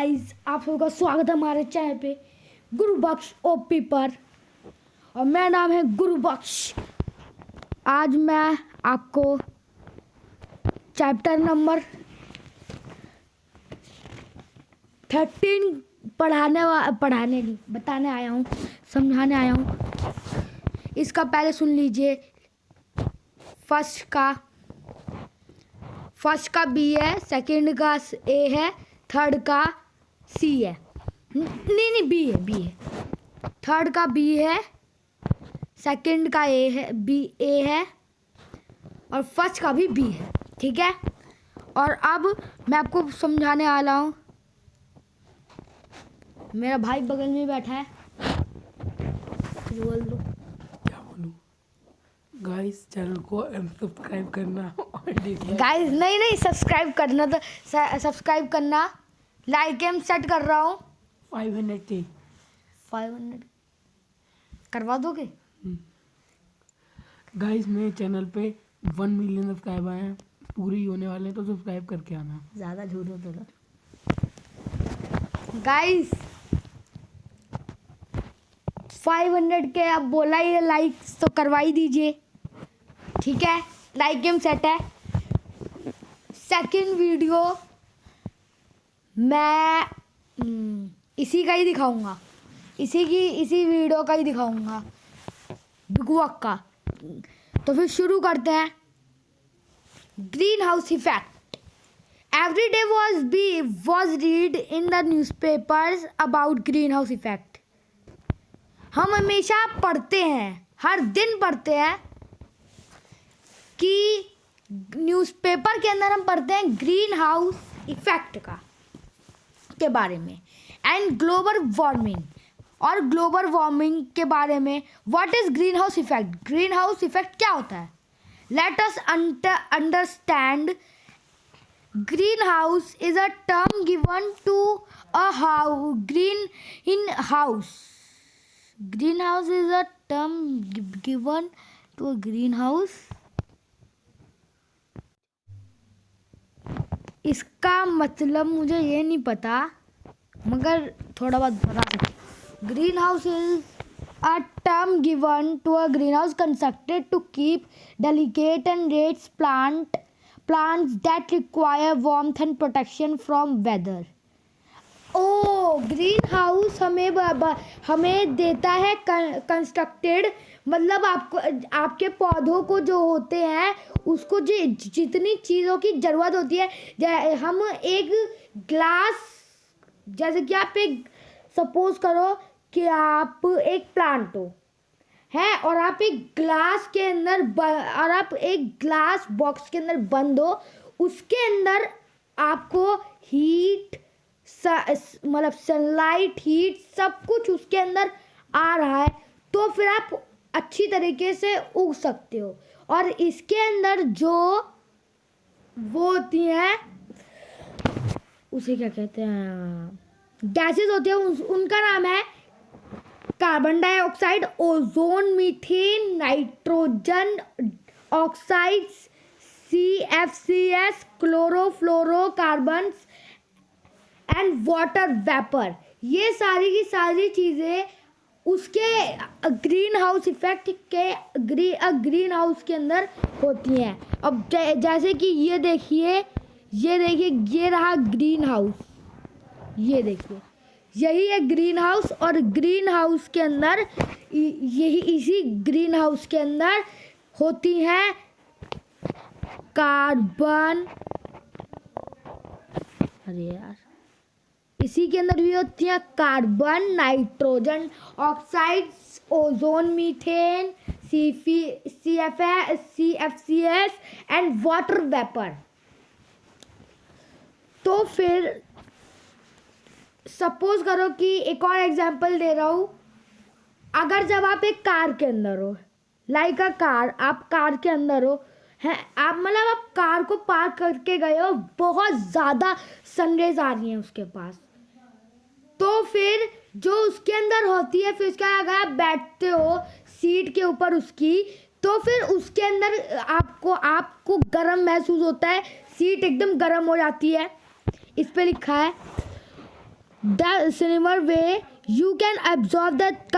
Guys, आप लोगों का स्वागत है हमारे चैनल पे गुरुबख्श ओपी पर। और मेरा नाम है गुरुबख्श। आज मैं आपको चैप्टर नंबर 13 बताने आया हूँ, समझाने आया हूँ। इसका पहले सुन लीजिए। फर्स्ट का बी है, सेकंड का ए है, थर्ड का सी है। नहीं बी है। थर्ड का बी है, सेकंड का ए है, ए है, और फर्स्ट का भी बी है। ठीक है। और अब मैं आपको समझाने वाला हूँ। मेरा भाई बगल में बैठा है। बोल दो। क्या बोलूं? गाइस, चैनल को सब्सक्राइब करना और गाइस नहीं सब्सक्राइब करना, तो सब्सक्राइब करना। लाइक एम सेट कर रहा हूँ 500 के 500 करवा दोगे? गाइस, मेरे चैनल पे 1 मिलियन सब्सक्राइबर हैं, पूरे ही होने वाले हैं, तो सब्सक्राइब करके आना। ज़्यादा झूठ हो तो गाइस 500 के अब बोला ही लाइक्स तो करवा ही दीजिए। ठीक है, लाइक गेम सेट है। सेकंड वीडियो मैं इसी का ही दिखाऊंगा, इसी वीडियो का ही दिखाऊंगा, बिगुअक का। तो फिर शुरू करते हैं। Green house effect. Every day was read in the newspapers about green house effect। हम हमेशा पढ़ते हैं, हर दिन पढ़ते हैं कि न्यूज़पेपर के अंदर हम पढ़ते हैं ग्रीन हाउस इफेक्ट के बारे में एंड ग्लोबल वार्मिंग के बारे में। What is green house effect? Green house effect क्या होता है? Let us understand. Greenhouse is a term given to a greenhouse. Greenhouse is a term given to a greenhouse. इसका मतलब मुझे ये नहीं पता, मगर थोड़ा बहुत बता सकते। Greenhouse is a term given to a greenhouse constructed to keep delicate and raised plants that require warmth and protection from weather। Green house हमें देता है कंस्ट्रक्टेड, मतलब आपके पौधों को जो होते हैं उसको जितनी चीज़ों की ज़रूरत होती है। हम एक ग्लास, जैसे कि आप एक सपोज करो कि आप एक प्लांट हो है और आप एक ग्लास के अंदर और आप एक ग्लास बॉक्स के अंदर बंद हो, उसके अंदर आपको हीट, मतलब सनलाइट, हीट, सब कुछ उसके अंदर आ रहा है, तो फिर आप अच्छी तरीके से उग सकते हो। और इसके अंदर जो वो होती हैं, उसे क्या कहते हैं, गैसेस होती है, उनका नाम है carbon dioxide, ozone, methane, nitrogen oxides, CFCs, chlorofluorocarbons and water vapour. ये सारी की सारी चीज़ें उसके ग्रीन हाउस इफेक्ट के ग्रीन हाउस के अंदर होती हैं। अब जैसे कि ये देखिए, ये रहा ग्रीन हाउस, ये देखिए, यही है ग्रीन हाउस। और ग्रीन हाउस के अंदर इसी ग्रीन हाउस के अंदर होती हैं कार्बन, अरे यार, इसी के अंदर भी होती हैं carbon, nitrogen oxides, ozone, methane, CFCs and water vapour. तो फिर सपोज करो कि एक और एग्जांपल दे रहा हूँ। अगर जब आप एक कार के अंदर हो, लाइक अ कार, आप कार के अंदर हो हैं, आप कार को पार्क करके गए हो, बहुत ज़्यादा सनरेज आ रही हैं उसके पास, तो फिर जो उसके अंदर होती है, फिर उसके अगर आप बैठते हो सीट के ऊपर उसकी, तो फिर उसके अंदर आपको गर्म महसूस होता है, सीट एकदम गर्म हो जाती है। इस पे लिखा है the similar way you can observe that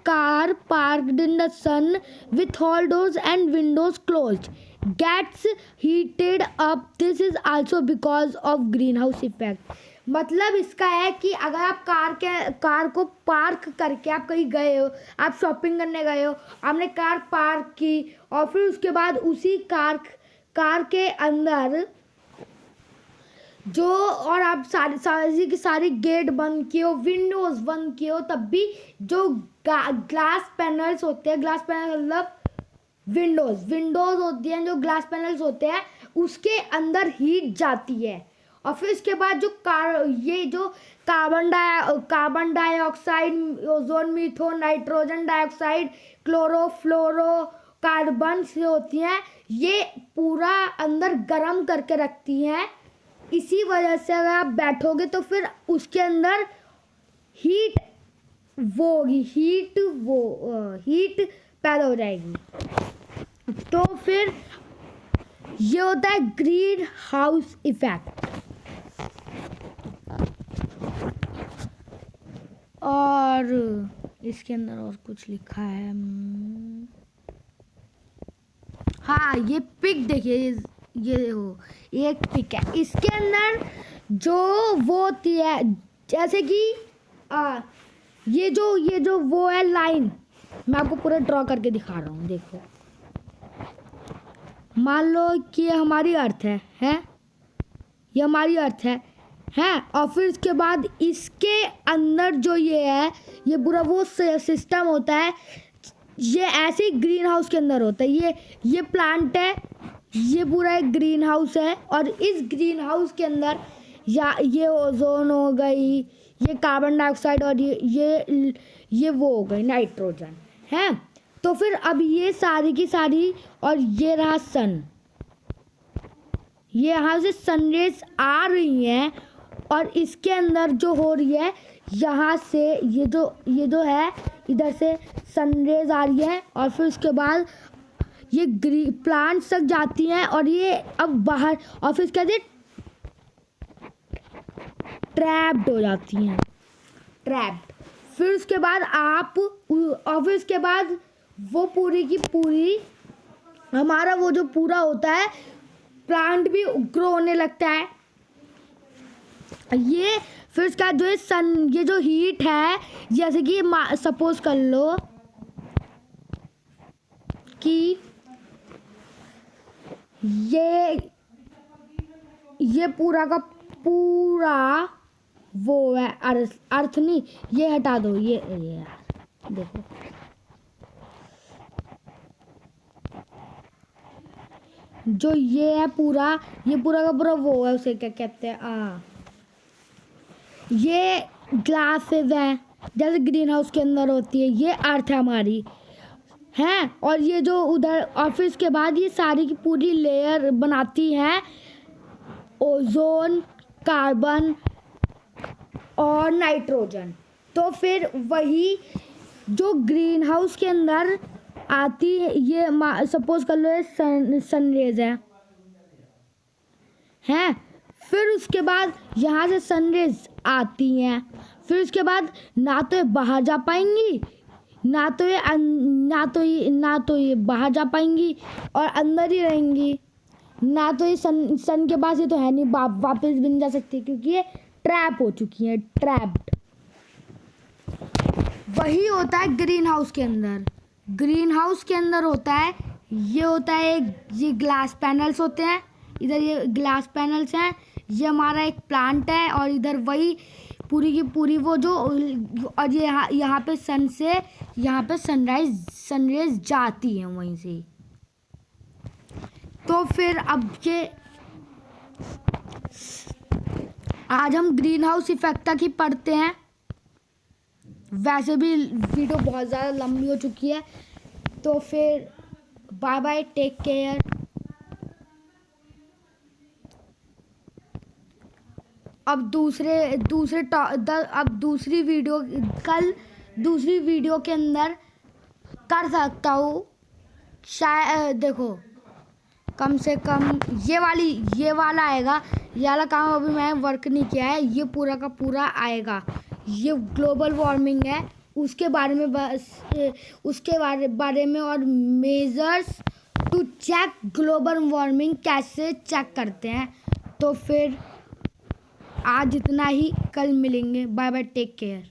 car parked in the sun with all doors and windows closed gets heated up. This is also because of greenhouse effect. मतलब इसका है कि अगर आप कार को पार्क करके आप कहीं गए हो, आप शॉपिंग करने गए हो, आपने कार पार्क की और फिर उसके बाद उसी कार के अंदर जो और आप सारी की सारी गेट बंद किए हो, विंडोज बंद किए हो, तब भी जो ग्लास पैनल्स होते हैं, ग्लास पैनल मतलब विंडोज होती हैं, जो ग्लास पैनल्स होते हैं उसके अंदर हीट जाती है और फिर उसके बाद जो ये जो carbon dioxide, ozone, methane, nitrogen dioxide, chlorofluoro carbon से होती हैं, ये पूरा अंदर गर्म करके रखती हैं. इसी वजह से अगर आप बैठोगे तो फिर उसके अंदर हीट पैदा हो जाएगी. तो फिर ये होता है ग्रीन हाउस इफेक्ट. और इसके अंदर और कुछ लिखा है. हाँ, ये पिक देखिए, ये देखो, ये एक पिक है. इसके अंदर जो वो होती है, जैसे कि ये जो वो है लाइन, मैं आपको पूरा ड्रॉ करके दिखा रहा हूँ. देखो, मान लो कि ये हमारी अर्थ है, ये हमारी अर्थ है और फिर उसके बाद इसके अंदर जो ये है, ये पूरा वो सिस्टम होता है. ये ऐसे ही ग्रीन हाउस के अंदर होता है. ये प्लांट है, ये पूरा एक ग्रीन हाउस है और इस ग्रीन हाउस के अंदर ये ओजोन हो गई, ये कार्बन डाइऑक्साइड और ये वो हो गई नाइट्रोजन है. तो फिर अब ये सारी की सारी और ये रहा सन, ये यहाँ से सनरेज आ रही हैं और इसके अंदर जो हो रही है, यहाँ से ये जो है इधर से सनरेज आ रही है और फिर उसके बाद ये प्लांट्स तक जाती हैं और ये अब बाहर और फिर उसके बाद ट्रैप्ड हो जाती हैं. फिर उसके बाद और फिर उसके बाद वो पूरी की पूरी हमारा वो जो पूरा होता है, प्लांट भी ग्रो होने लगता है. ये फिर उसका जो है ये जो हीट है, जैसे कि सपोज कर लो कि ये पूरा का पूरा वो है अर्थ नहीं, ये हटा दो, ये देखो, जो ये है पूरा, ये पूरा का पूरा वो है, उसे क्या कहते हैं, ये ग्लासेस हैं जैसे ग्रीन हाउस के अंदर होती है, ये अर्थ है हमारी है. और ये जो उधर ऑफिस के बाद ये सारी की पूरी लेयर बनाती हैं ओजोन, कार्बन और नाइट्रोजन. तो फिर वही जो ग्रीन हाउस के अंदर आती है, ये सपोज कर लो सनरेज है. फिर उसके बाद यहाँ से सनरेज आती हैं, फिर उसके बाद ना तो ये बाहर जा पाएंगी, ना तो ये बाहर जा पाएंगी और अंदर ही रहेंगी, ना तो ये सन के पास, ये तो है नहीं वापस भी नहीं जा सकती क्योंकि ये ट्रैप हो चुकी है, ट्रैप्ड. वही होता है ग्रीन हाउस के अंदर. ग्रीन हाउस के अंदर होता है, ये होता है, ये ग्लास पैनल्स होते हैं, इधर ये ग्लास पैनल्स हैं, ये हमारा एक प्लांट है और इधर वही पूरी की पूरी वो जो, और ये यहाँ पे सन से यहाँ पे सनरेज जाती है वहीं से. तो फिर अब ये आज हम ग्रीन हाउस इफेक्ट तक ही पढ़ते हैं. वैसे भी वीडियो बहुत ज़्यादा लंबी हो चुकी है, तो फिर बाय बाय, टेक केयर. अब दूसरी वीडियो के अंदर कर सकता हूँ शायद. देखो, कम से कम ये वाला आएगा ये वाला काम अभी मैं वर्क नहीं किया है, ये पूरा का पूरा आएगा। ये ग्लोबल वार्मिंग है, उसके बारे में बस उसके बारे में और measures to check global warming कैसे चेक करते हैं। तो फिर आज इतना ही, कल मिलेंगे। Bye bye, take care.